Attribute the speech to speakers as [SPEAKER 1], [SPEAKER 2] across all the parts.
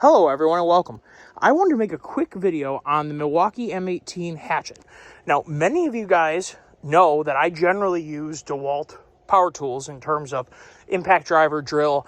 [SPEAKER 1] Hello everyone and welcome. I wanted to make a quick video on the Milwaukee M18 Hatchet. Now, many of you guys know that I generally use DeWalt power tools in terms of impact driver, drill,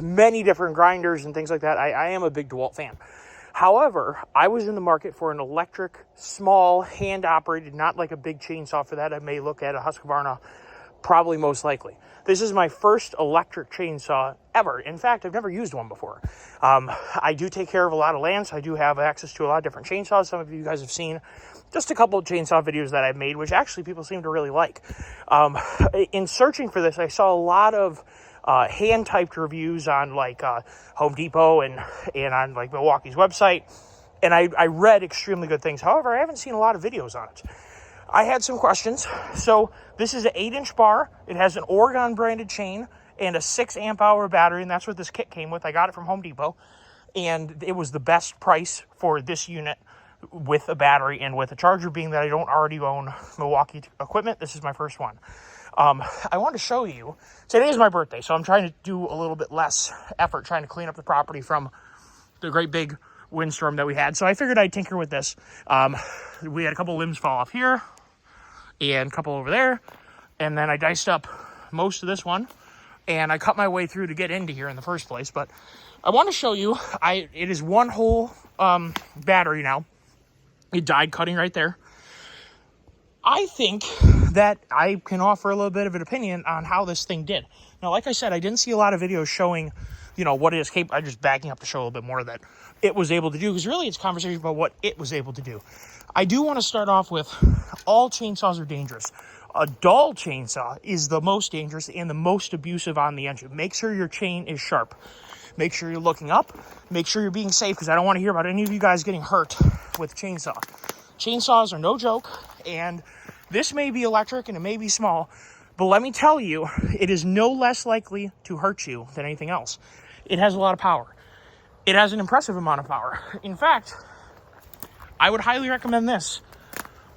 [SPEAKER 1] many different grinders and things like that. I am a big DeWalt fan. However, I was in the market for an electric, small, hand-operated, not like a big chainsaw. For that, I may look at a Husqvarna, probably most likely. This is my first electric chainsaw ever. In fact, I've never used one before. I do take care of a lot of land, so I do have access to a lot of different chainsaws. Some of you guys have seen just a couple of chainsaw videos that I've made, which actually people seem to really like. In searching for this, I saw a lot of hand-typed reviews on like Home Depot and on like Milwaukee's website, and I read extremely good things. However, I haven't seen a lot of videos on it. I had some questions. So this is an 8-inch bar. It has an Oregon branded chain and a 6 amp hour battery, and that's what this kit came with. I got it from Home Depot, and it was the best price for this unit with a battery and with a charger, being that I don't already own Milwaukee equipment. This is my first one. I want to show you, today is my birthday, so I'm trying to do a little bit less effort trying to clean up the property from the great big windstorm that we had. So I figured I'd tinker with this. We had a couple limbs fall off here and a couple over there, and then I diced up most of this one, and I cut my way through to get into here in the first place. But I want to show you, it is one whole battery now. It died cutting right there. I think that I can offer a little bit of an opinion on how this thing did. Now, like I said, I didn't see a lot of videos showing, what it is capable. I'm just backing up to show a little bit more that it was able to do, because really it's conversation about what it was able to do. I do want to start off with, all chainsaws are dangerous. A dull chainsaw is the most dangerous and the most abusive on the engine. Make sure your chain is sharp. Make sure you're looking up. Make sure you're being safe, because I don't want to hear about any of you guys getting hurt with chainsaw. Chainsaws are no joke, and this may be electric and it may be small, but let me tell you, it is no less likely to hurt you than anything else. It has a lot of power. It has an impressive amount of power. In fact, I would highly recommend this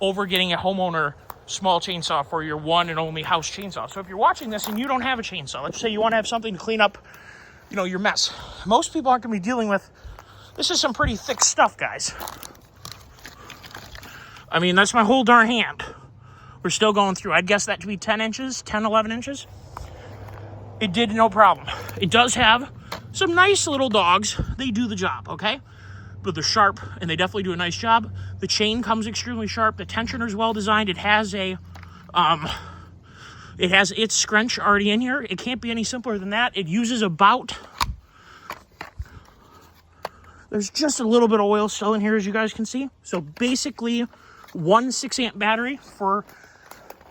[SPEAKER 1] over getting a homeowner small chainsaw for your one and only house chainsaw. So if you're watching this and you don't have a chainsaw, let's say you want to have something to clean up, your mess. Most people aren't going to be dealing with, this is some pretty thick stuff, guys. I mean, that's my whole darn hand. We're still going through. I'd guess that to be 10 inches, 10, 11 inches. It did no problem. It does have some nice little dogs. They do the job, okay? But they're sharp, and they definitely do a nice job. The chain comes extremely sharp. The tensioner is well designed. It has its scrunch already in here. It can't be any simpler than that. It uses about, there's just a little bit of oil still in here, as you guys can see. So basically, one 6 amp battery for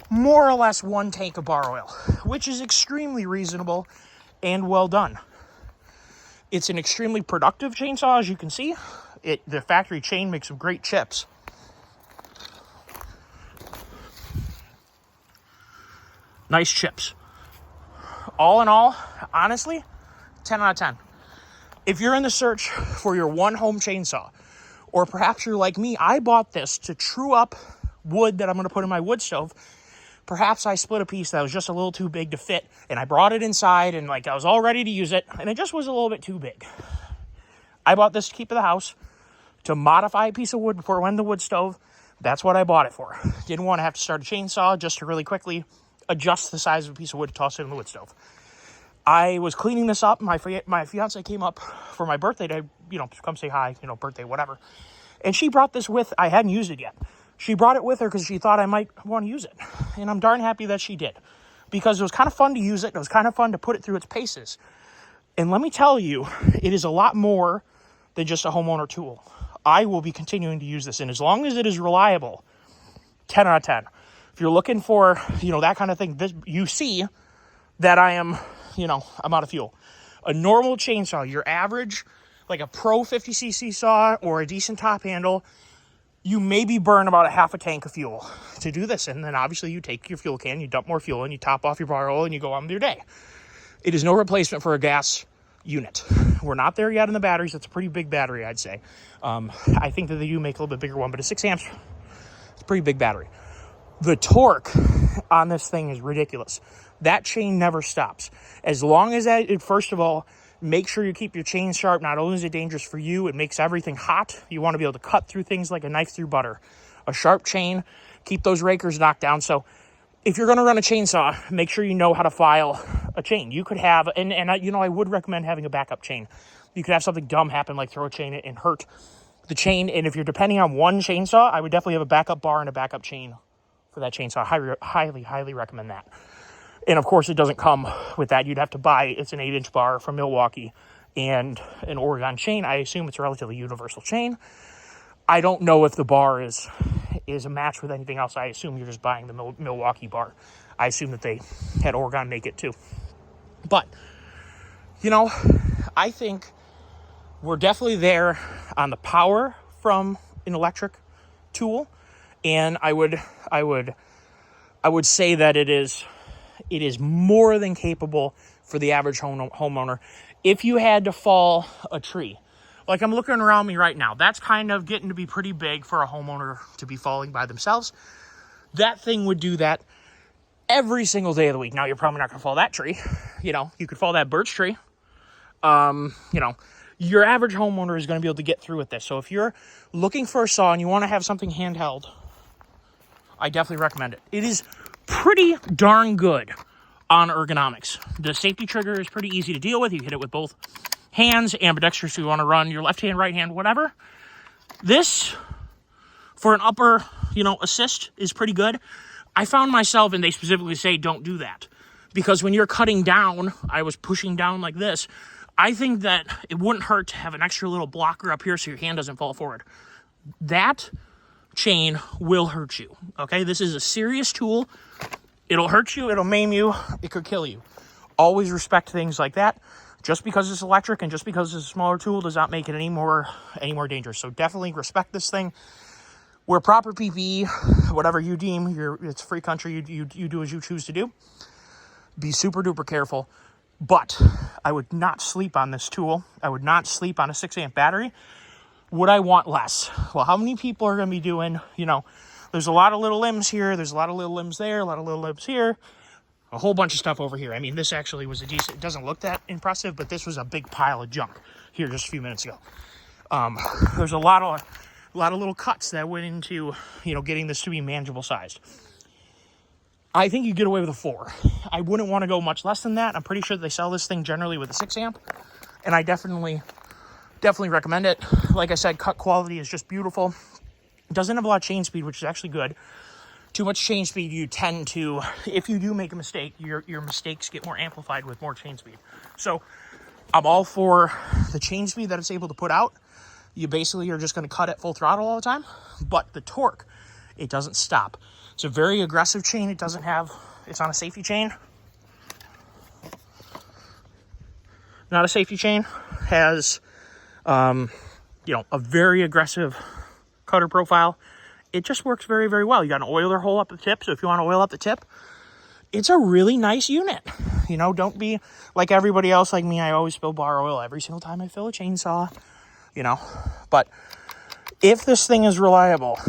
[SPEAKER 1] more or less one tank of bar oil, which is extremely reasonable and well done. It's an extremely productive chainsaw, as you can see. The factory chain makes some great chips. Nice chips. All in all, honestly, 10 out of 10. If you're in the search for your one home chainsaw, or perhaps you're like me, I bought this to true up wood that I'm going to put in my wood stove. Perhaps I split a piece that was just a little too big to fit, and I brought it inside, and I was all ready to use it, and it just was a little bit too big. I bought this to keep in the house, to modify a piece of wood before it went in the wood stove. That's what I bought it for. Didn't want to have to start a chainsaw, just to really quickly adjust the size of a piece of wood to toss it in the wood stove. I was cleaning this up. My fiance came up for my birthday to, come say hi, birthday, whatever. And she brought this with, I hadn't used it yet. She brought it with her because she thought I might want to use it. And I'm darn happy that she did, because it was kind of fun to use it. It was kind of fun to put it through its paces. And let me tell you, it is a lot more than just a homeowner tool. I will be continuing to use this, and as long as it is reliable, 10 out of 10. If you're looking for, that kind of thing, you see that I am, I'm out of fuel. A normal chainsaw, your average, like a pro 50cc saw or a decent top handle, you maybe burn about a half a tank of fuel to do this. And then obviously you take your fuel can, you dump more fuel, and you top off your bar oil, and you go on with your day. It is no replacement for a gas unit. We're not there yet in the batteries. That's a pretty big battery, I'd say. I think that they do make a little bit bigger one, but a 6 amps, it's a pretty big battery. The torque on this thing is ridiculous. That chain never stops. As long as that, first of all, Make sure you keep your chain sharp. Not only is it dangerous for you, it makes everything hot. You want to be able to cut through things like a knife through butter. A sharp chain, keep those rakers knocked down. So if you're going to run a chainsaw, make sure you know how to file a chain. You could have, I would recommend having a backup chain. You could have something dumb happen, like throw a chain and hurt the chain. And if you're depending on one chainsaw, I would definitely have a backup bar and a backup chain for that chainsaw. Highly recommend that. And of course, it doesn't come with that. You'd have to buy, it's an 8-inch bar from Milwaukee and an Oregon chain. I assume it's a relatively universal chain. I don't know if the bar is a match with anything else. I assume you're just buying the Milwaukee bar. I assume that they had Oregon make it too. But, I think we're definitely there on the power from an electric tool. And I would say that it is more than capable for the average homeowner. If you had to fall a tree, like I'm looking around me right now, that's kind of getting to be pretty big for a homeowner to be falling by themselves. That thing would do that every single day of the week. Now, you're probably not going to fall that tree. You could fall that birch tree. Your average homeowner is going to be able to get through with this. So if you're looking for a saw and you want to have something handheld, I definitely recommend it. It is pretty darn good on ergonomics. The safety trigger is pretty easy to deal with. You hit it with both hands, ambidextrous, so you want to run your left hand, right hand, whatever. This, for an upper, assist, is pretty good. I found myself, and they specifically say don't do that, because when you're cutting down, I was pushing down like this. I think that it wouldn't hurt to have an extra little blocker up here so your hand doesn't fall forward. That chain will hurt you, okay? This is a serious tool. It'll hurt you, it'll maim you, it could kill you. Always respect things like that. Just because it's electric and just because it's a smaller tool does not make it any more dangerous. So definitely respect this thing. Wear proper PPE, whatever you deem, it's a free country, you do as you choose to do. Be super duper careful. But I would not sleep on this tool. I would not sleep on a 6-amp battery. Would I want less? Well, how many people are going to be doing, there's a lot of little limbs here. There's a lot of little limbs there, a lot of little limbs here, a whole bunch of stuff over here. I mean, this actually was it doesn't look that impressive, but this was a big pile of junk here just a few minutes ago. There's a lot of little cuts that went into, getting this to be manageable sized. I think you get away with a 4. I wouldn't want to go much less than that. I'm pretty sure they sell this thing generally with a 6-amp, and I definitely recommend it. Like I said, cut quality is just beautiful. It doesn't have a lot of chain speed, which is actually good. Too much chain speed, you tend to, if you do make a mistake, your mistakes get more amplified with more chain speed. So I'm all for the chain speed that it's able to put out. You basically are just going to cut at full throttle all the time, but the torque, it doesn't stop. It's a very aggressive chain. It's on a safety chain. Not a safety chain. Has, a very aggressive cutter profile. It just works very, very well. You got an oiler hole up the tip, so if you want to oil up the tip, it's a really nice unit. Don't be like everybody else like me. I always spill bar oil every single time I fill a chainsaw, But if this thing is reliable,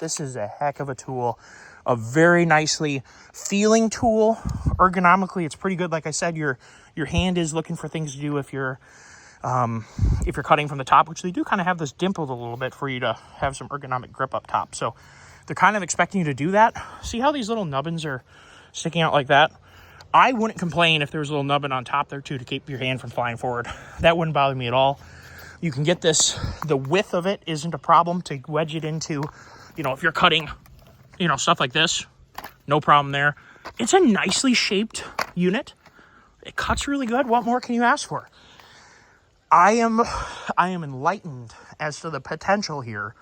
[SPEAKER 1] this is a heck of a tool. A very nicely feeling tool. Ergonomically, it's pretty good. Like I said, your hand is looking for things to do if you're cutting from the top, which they do kind of have this dimpled a little bit for you to have some ergonomic grip up top. So they're kind of expecting you to do that. See how these little nubbins are sticking out like that? I wouldn't complain if there was a little nubbin on top there too to keep your hand from flying forward. That wouldn't bother me at all. You can get this, the width of it isn't a problem to wedge it into, if you're cutting, stuff like this, no problem there. It's a nicely shaped unit. It cuts really good. What more can you ask for? I am enlightened as to the potential here.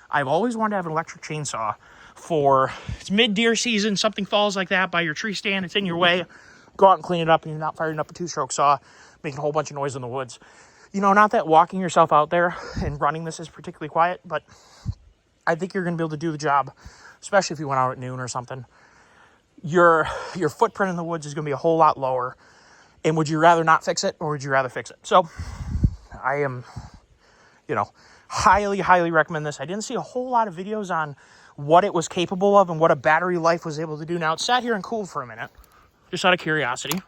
[SPEAKER 1] I've always wanted to have an electric chainsaw it's mid-deer season, something falls like that by your tree stand, it's in your way, go out and clean it up, and you're not firing up a 2-stroke saw, making a whole bunch of noise in the woods. Not that walking yourself out there and running this is particularly quiet, but I think you're going to be able to do the job, especially if you went out at noon or something. Your footprint in the woods is going to be a whole lot lower. And would you rather not fix it, or would you rather fix it? So I am, highly, highly recommend this. I didn't see a whole lot of videos on what it was capable of and what a battery life was able to do. Now, it sat here and cooled for a minute, just out of curiosity.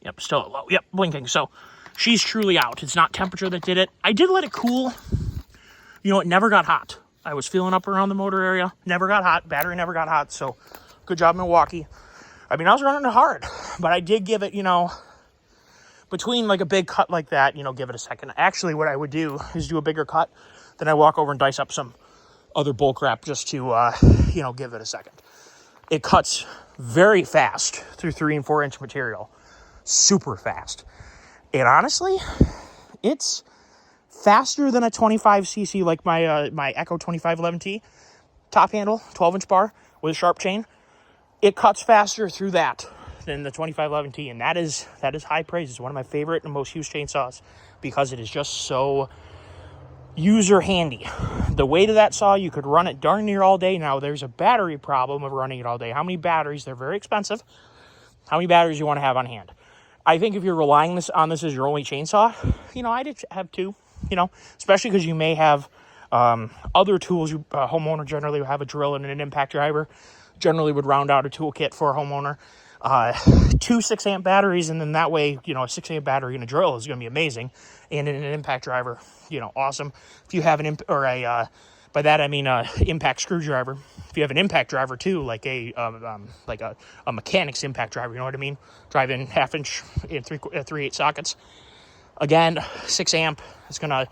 [SPEAKER 1] Yep, still at low. Yep, blinking. So she's truly out. It's not temperature that did it. I did let it cool. You know, it never got hot. I was feeling up around the motor area. Never got hot. Battery never got hot. So good job, Milwaukee. I mean, I was running it hard, but I did give it, you know, between like a big cut like that, you know, give it a second. Actually, what I would do is do a bigger cut. Then I walk over and dice up some other bulk wrap just to, you know, give it a second. It cuts very fast through 3 and 4 inch material. Super fast. And honestly, it's faster than a 25cc like my Echo 2511T top handle, 12-inch bar with a sharp chain. It cuts faster through that than the 2511T, and that is high praise. It's one of my favorite and most used chainsaws because it is just so user handy. The weight of that saw, you could run it darn near all day. Now, there's a battery problem of running it all day. How many batteries? They're very expensive. How many batteries you want to have on hand? I think if you're relying on this as your only chainsaw, you know, I'd have 2, you know, especially because you may have other tools. A homeowner generally will have a drill and an impact driver. Generally would round out a toolkit for a homeowner. 2 6-amp batteries, and then that way, you know, a 6-amp battery and a drill is going to be amazing. And in an impact driver, you know, awesome. If you have by that I mean impact screwdriver. If you have an impact driver too, like a mechanic's impact driver, you know what I mean? Drive in 1/2 inch in 3/8 sockets. Again, 6-amp is going to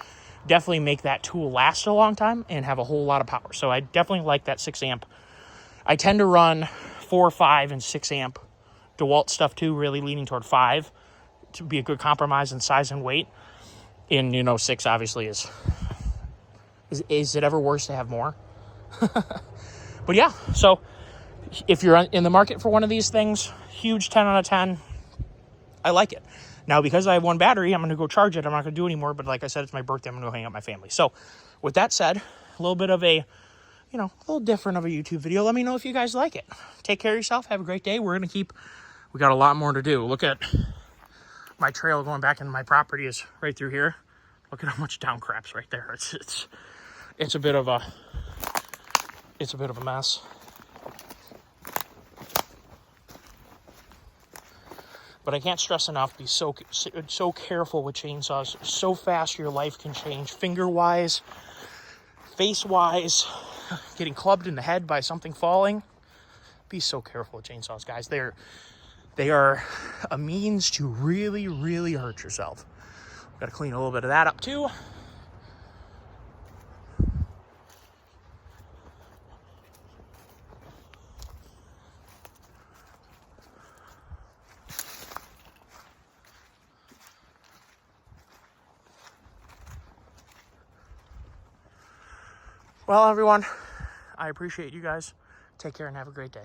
[SPEAKER 1] definitely make that tool last a long time and have a whole lot of power. So I definitely like that 6-amp. I tend to run 4, 5, and 6-amp DeWalt stuff too, really leaning toward 5 to be a good compromise in size and weight. And, you know, 6 obviously is it ever worse to have more? But yeah, so if you're in the market for one of these things, huge 10 out of 10. I like it. Now, because I have 1 battery, I'm going to go charge it. I'm not going to do anymore, but like I said, it's my birthday. I'm going to go hang out with my family. So with that said, a little bit of a, you know, a little different of a YouTube video. Let me know if you guys like it. Take care of yourself. Have a great day. We got a lot more to do. Look at my trail going back into my property is right through here. Look at how much down crap's right there. It's a bit of a mess. But I can't stress enough, be so careful with chainsaws. So fast your life can change, finger-wise, face-wise, getting clubbed in the head by something falling. Be so careful with chainsaws, guys. They are a means to really, really hurt yourself. Got to clean a little bit of that up too. Well, everyone, I appreciate you guys. Take care and have a great day.